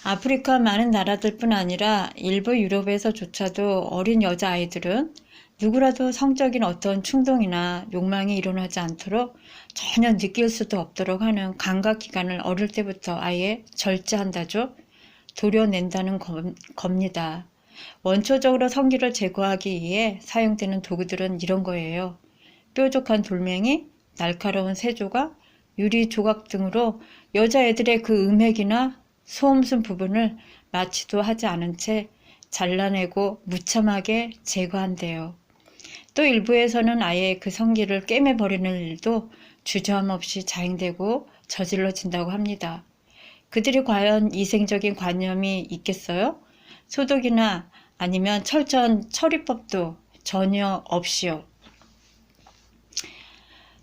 아프리카 많은 나라들뿐 아니라 일부 유럽에서조차도 어린 여자아이들은 누구라도 성적인 어떤 충동이나 욕망이 일어나지 않도록 전혀 느낄 수도 없도록 하는 감각기관을 어릴 때부터 아예 절제한다죠. 도려낸다는 겁니다. 원초적으로 성기를 제거하기 위해 사용되는 도구들은 이런 거예요. 뾰족한 돌멩이, 날카로운 세조각, 유리 조각 등으로 여자애들의 그 음액이나 소음순 부분을 마취도 하지 않은 채 잘라내고 무참하게 제거한대요. 또 일부에서는 아예 그 성기를 꿰매버리는 일도 주저함 없이 자행되고 저질러진다고 합니다. 그들이 과연 이생적인 관념이 있겠어요? 소독이나 아니면 철저한 처리법도 전혀 없이요.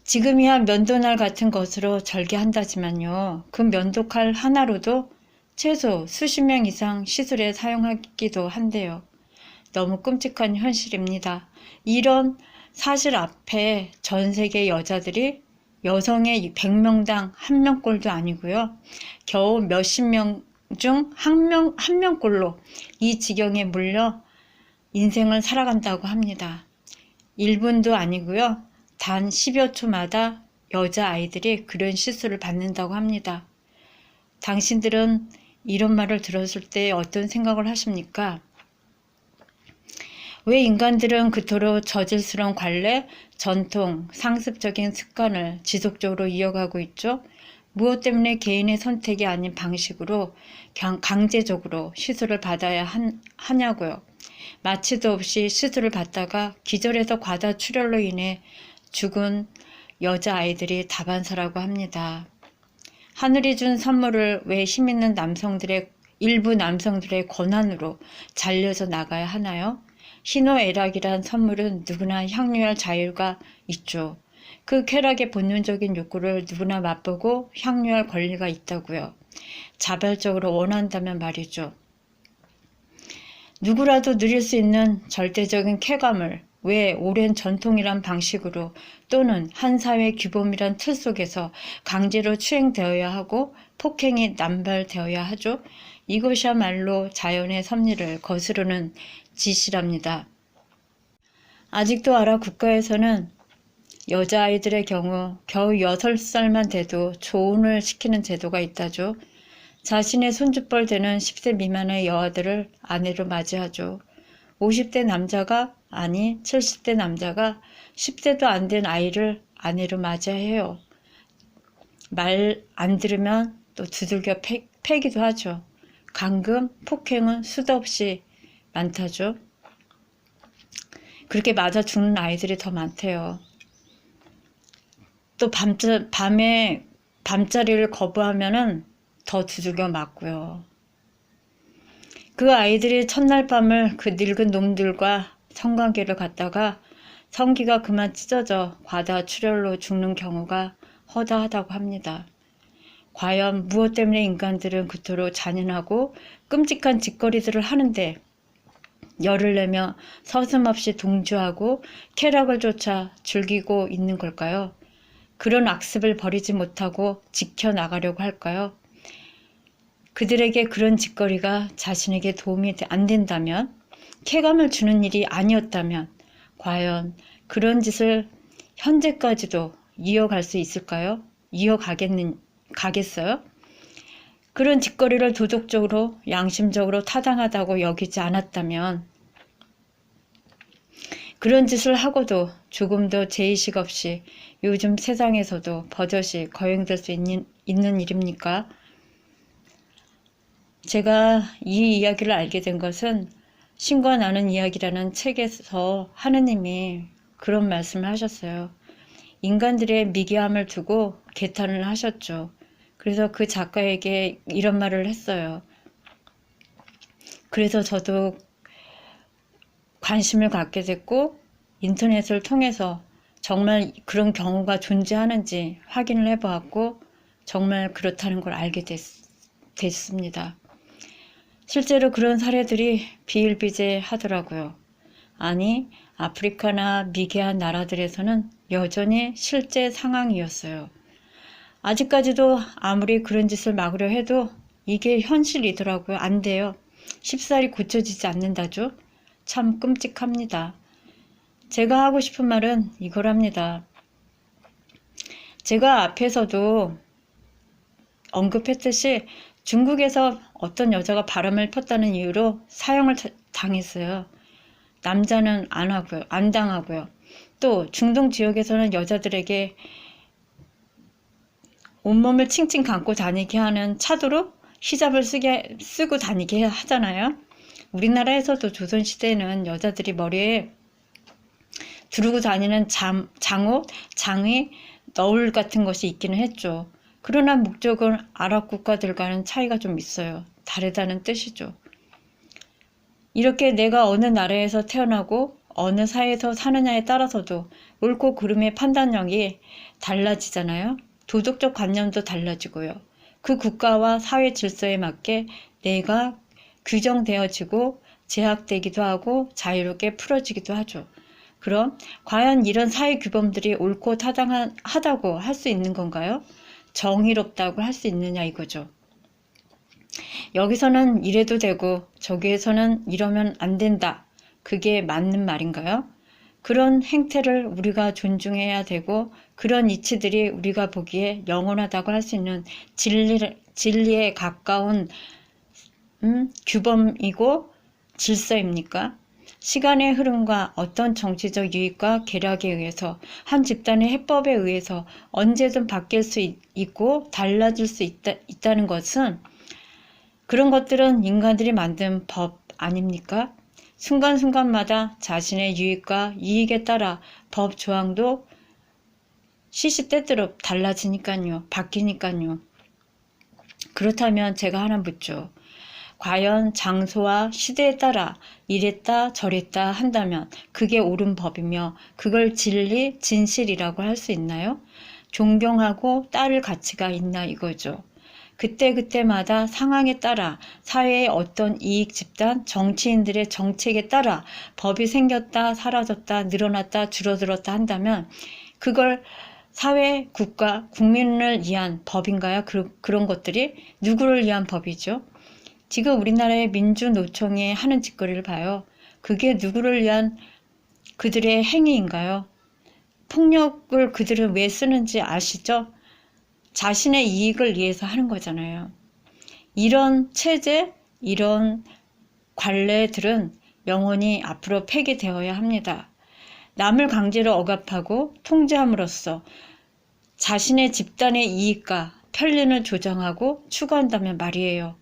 지금이야 면도날 같은 것으로 절개한다지만요. 그 면도칼 하나로도 최소 수십 명 이상 시술에 사용하기도 한대요. 너무 끔찍한 현실입니다. 이런 사실 앞에 전 세계 여자들이 여성의 100명당 1명꼴도 아니고요. 겨우 몇십 명 중 한 명꼴로 이 지경에 물려 인생을 살아간다고 합니다. 1분도 아니고요. 단 10여 초마다 여자아이들이 그런 시술을 받는다고 합니다. 당신들은 이런 말을 들었을 때 어떤 생각을 하십니까? 왜 인간들은 그토록 저질스러운 관례, 전통, 상습적인 습관을 지속적으로 이어가고 있죠? 무엇 때문에 개인의 선택이 아닌 방식으로 강제적으로 시술을 받아야 하냐고요. 마취도 없이 시술을 받다가 기절해서 과다출혈로 인해 죽은 여자아이들이 다반사라고 합니다. 하늘이 준 선물을 왜 힘있는 일부 남성들의 권한으로 잘려져 나가야 하나요? 희노애락이란 선물은 누구나 향유할 자유가 있죠. 그 쾌락의 본능적인 욕구를 누구나 맛보고 향유할 권리가 있다고요. 자발적으로 원한다면 말이죠. 누구라도 누릴 수 있는 절대적인 쾌감을 왜 오랜 전통이란 방식으로 또는 한 사회 규범이란 틀 속에서 강제로 추행되어야 하고 폭행이 남발되어야 하죠? 이것이야말로 자연의 섭리를 거스르는 짓이랍니다. 아직도 아랍 국가에서는 여자아이들의 경우 겨우 6살만 돼도 조혼을 시키는 제도가 있다죠. 자신의 손주뻘 되는 10세 미만의 여아들을 아내로 맞이하죠. 50대 남자가 아니 70대 남자가 10세도 안 된 아이를 아내로 맞이해요. 말 안 들으면 또 두들겨 패기도 하죠. 감금, 폭행은 수도 없이 많다죠. 그렇게 맞아 죽는 아이들이 더 많대요. 또 밤에 밤자리를 거부하면은 더 두들겨 맞고요. 그 아이들이 첫날 밤을 그 늙은 놈들과 성관계를 갖다가 성기가 그만 찢어져 과다출혈로 죽는 경우가 허다하다고 합니다. 과연 무엇 때문에 인간들은 그토록 잔인하고 끔찍한 짓거리들을 하는데 열을 내며 서슴없이 동조하고 쾌락을 쫓아 즐기고 있는 걸까요? 그런 악습을 버리지 못하고 지켜나가려고 할까요? 그들에게 그런 짓거리가 자신에게 도움이 안 된다면, 쾌감을 주는 일이 아니었다면 과연 그런 짓을 현재까지도 이어갈 수 있을까요? 가겠어요? 그런 짓거리를 도덕적으로, 양심적으로 타당하다고 여기지 않았다면 그런 짓을 하고도 조금도 죄의식 없이 요즘 세상에서도 버젓이 거행될 수 있는 일입니까? 제가 이 이야기를 알게 된 것은 신과 나는 이야기라는 책에서 하느님이 그런 말씀을 하셨어요. 인간들의 미개함을 두고 개탄을 하셨죠. 그래서 그 작가에게 이런 말을 했어요. 그래서 저도 관심을 갖게 됐고 인터넷을 통해서 정말 그런 경우가 존재하는지 확인을 해보았고 정말 그렇다는 걸 알게 됐습니다. 실제로 그런 사례들이 비일비재하더라고요. 아니, 아프리카나 미개한 나라들에서는 여전히 실제 상황이었어요. 아직까지도 아무리 그런 짓을 막으려 해도 이게 현실이더라고요. 안 돼요. 쉽사리 고쳐지지 않는다죠. 참 끔찍합니다. 제가 하고 싶은 말은 이거랍니다. 제가 앞에서도 언급했듯이 중국에서 어떤 여자가 바람을 폈다는 이유로 사형을 당했어요. 남자는 안 당하고요. 또 중동 지역에서는 여자들에게 온몸을 칭칭 감고 다니게 하는 차도로 히잡을 쓰고 다니게 하잖아요. 우리나라에서도 조선시대에는 여자들이 머리에 두르고 다니는 장옷, 장의, 너울 같은 것이 있기는 했죠. 그러나 목적은 아랍 국가들과는 차이가 좀 있어요. 다르다는 뜻이죠. 이렇게 내가 어느 나라에서 태어나고 어느 사회에서 사느냐에 따라서도 옳고 그름의 판단력이 달라지잖아요. 도덕적 관념도 달라지고요. 그 국가와 사회 질서에 맞게 내가 규정되어지고 제약되기도 하고 자유롭게 풀어지기도 하죠. 그럼 과연 이런 사회 규범들이 옳고 타당하다고 할 수 있는 건가요? 정의롭다고 할 수 있느냐 이거죠. 여기서는 이래도 되고 저기에서는 이러면 안 된다. 그게 맞는 말인가요? 그런 행태를 우리가 존중해야 되고 그런 이치들이 우리가 보기에 영원하다고 할 수 있는 진리에 가까운 규범이고 질서입니까? 시간의 흐름과 어떤 정치적 유익과 계략에 의해서 한 집단의 해법에 의해서 언제든 바뀔 수 있고 달라질 수 있다는 것은 그런 것들은 인간들이 만든 법 아닙니까? 순간순간마다 자신의 유익과 이익에 따라 법 조항도 시시때때로 달라지니까요. 바뀌니까요. 그렇다면 제가 하나 묻죠. 과연 장소와 시대에 따라 이랬다 저랬다 한다면 그게 옳은 법이며 그걸 진리, 진실이라고 할 수 있나요? 존경하고 따를 가치가 있나 이거죠. 그때그때마다 상황에 따라 사회의 어떤 이익 집단, 정치인들의 정책에 따라 법이 생겼다, 사라졌다, 늘어났다, 줄어들었다 한다면 그걸 사회, 국가, 국민을 위한 법인가요? 그런 것들이 누구를 위한 법이죠? 지금 우리나라의 민주노총이 하는 짓거리를 봐요. 그게 누구를 위한 그들의 행위인가요? 폭력을 그들은 왜 쓰는지 아시죠? 자신의 이익을 위해서 하는 거잖아요. 이런 체제, 이런 관례들은 영원히 앞으로 폐기되어야 합니다. 남을 강제로 억압하고 통제함으로써 자신의 집단의 이익과 편리를 조정하고 추구한다면 말이에요.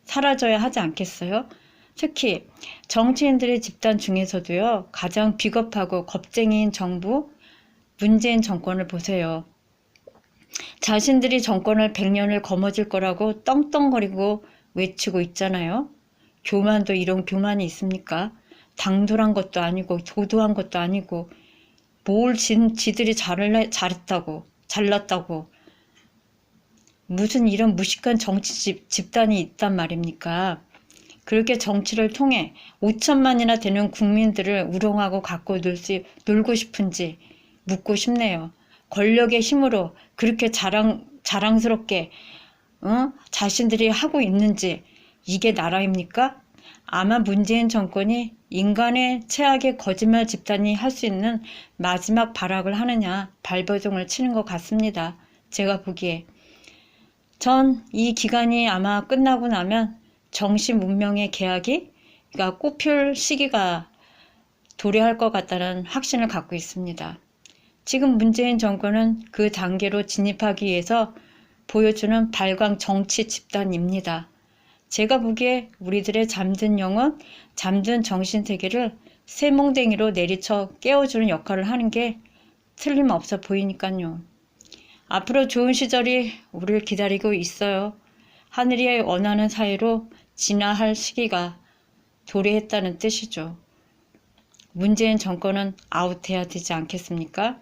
사라져야 하지 않겠어요? 특히 정치인들의 집단 중에서도요. 가장 비겁하고 겁쟁이인 정부, 문재인 정권을 보세요. 자신들이 정권을 100년을 거머쥘 거라고 떵떵거리고 외치고 있잖아요. 교만도 이런 교만이 있습니까? 당돌한 것도 아니고 도도한 것도 아니고 뭘 지들이 잘났다고 무슨 이런 무식한 정치 집단이 있단 말입니까? 그렇게 정치를 통해 5천만이나 되는 국민들을 우롱하고 갖고 놀고 싶은지 묻고 싶네요. 권력의 힘으로 그렇게 자랑스럽게 자신들이 하고 있는지 이게 나라입니까? 아마 문재인 정권이 인간의 최악의 거짓말 집단이 할 수 있는 마지막 발악을 하느냐 발버둥을 치는 것 같습니다. 제가 보기에. 전 이 기간이 아마 끝나고 나면 정시 문명의 개혁이 꽃피울 시기가 도래할 것 같다는 확신을 갖고 있습니다. 지금 문재인 정권은 그 단계로 진입하기 위해서 보여주는 발광 정치 집단입니다. 제가 보기에 우리들의 잠든 영혼, 잠든 정신세계를 쇠몽댕이로 내리쳐 깨워주는 역할을 하는 게 틀림없어 보이니까요. 앞으로 좋은 시절이 우리를 기다리고 있어요. 하늘이 원하는 사이로 진화할 시기가 도래했다는 뜻이죠. 문재인 정권은 아웃해야 되지 않겠습니까?